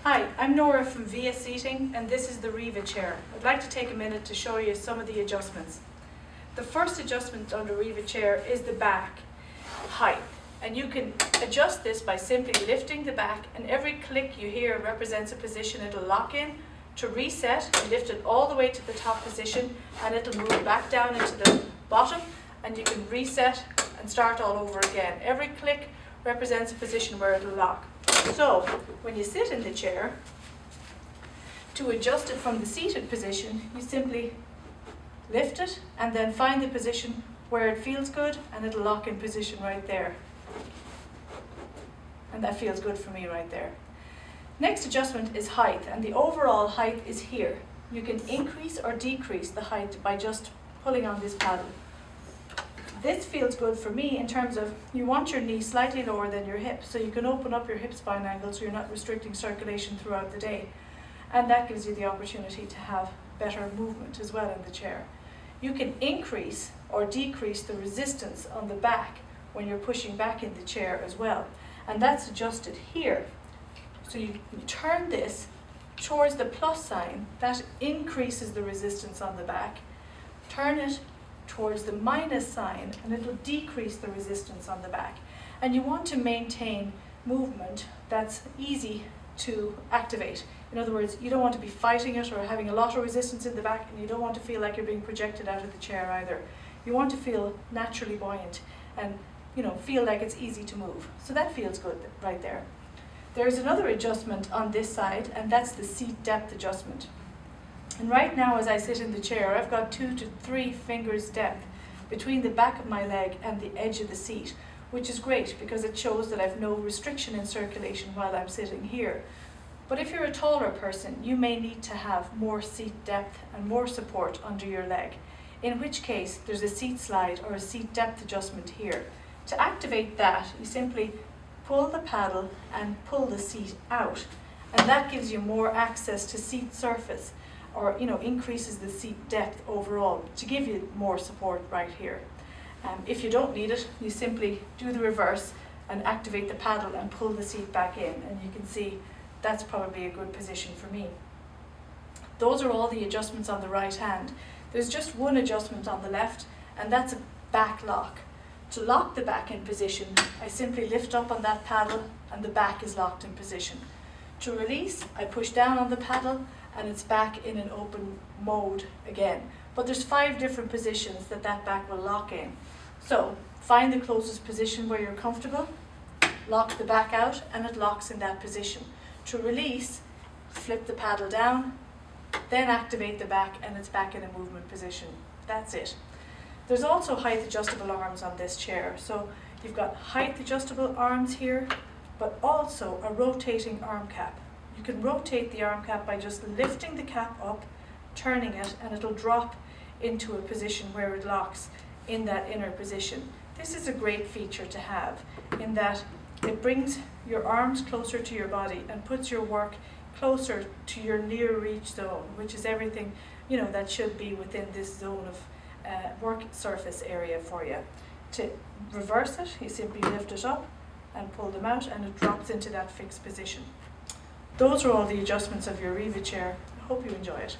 Hi, I'm Nora from Via Seating and this is the Riva chair. I'd like to take a minute to show you some of the adjustments. The first adjustment on the Riva chair is the back height, and you can adjust this by simply lifting the back, and every click you hear represents a position it'll lock in. To reset, you lift it all the way to the top position and it'll move back down into the bottom, and you can reset and start all over again. Every click represents a position where it'll lock. So, when you sit in the chair, to adjust it from the seated position, you simply lift it and then find the position where it feels good, and it'll lock in position right there. And that feels good for me right there. Next adjustment is height, and the overall height is here. You can increase or decrease the height by just pulling on this paddle. This feels good for me in terms of you want your knee slightly lower than your hip, so you can open up your hip spine angle so you're not restricting circulation throughout the day. And that gives you the opportunity to have better movement as well in the chair. You can increase or decrease the resistance on the back when you're pushing back in the chair as well. And that's adjusted here. So you turn this towards the plus sign, that increases the resistance on the back. Turn it towards the minus sign and it'll decrease the resistance on the back. And you want to maintain movement that's easy to activate. In other words, you don't want to be fighting it or having a lot of resistance in the back, and you don't want to feel like you're being projected out of the chair either. You want to feel naturally buoyant and feel like it's easy to move. So that feels good right there. There's another adjustment on this side, and that's the seat depth adjustment. And right now as I sit in the chair, I've got 2 to 3 fingers depth between the back of my leg and the edge of the seat, which is great because it shows that I've no restriction in circulation while I'm sitting here. But if you're a taller person, you may need to have more seat depth and more support under your leg, in which case there's a seat slide or a seat depth adjustment here. To activate that, you simply pull the paddle and pull the seat out, and that gives you more access to seat surface, or increases the seat depth overall to give you more support right here. If you don't need it, you simply do the reverse and activate the paddle and pull the seat back in, and you can see that's probably a good position for me. Those are all the adjustments on the right hand. There's just one adjustment on the left, and that's a back lock. To lock the back in position, I simply lift up on that paddle and the back is locked in position. To release, I push down on the paddle and it's back in an open mode again. But there's 5 different positions that back will lock in. So find the closest position where you're comfortable, lock the back out, and it locks in that position. To release, flip the paddle down, then activate the back and it's back in a movement position. That's it. There's also height adjustable arms on this chair. So you've got height adjustable arms here, but also a rotating arm cap. You can rotate the arm cap by just lifting the cap up, turning it, and it'll drop into a position where it locks in that inner position. This is a great feature to have in that it brings your arms closer to your body and puts your work closer to your near reach zone, which is everything that should be within this zone of work surface area for you. To reverse it, you simply lift it up and pull them out, and it drops into that fixed position. Those are all the adjustments of your Riva chair. I hope you enjoy it.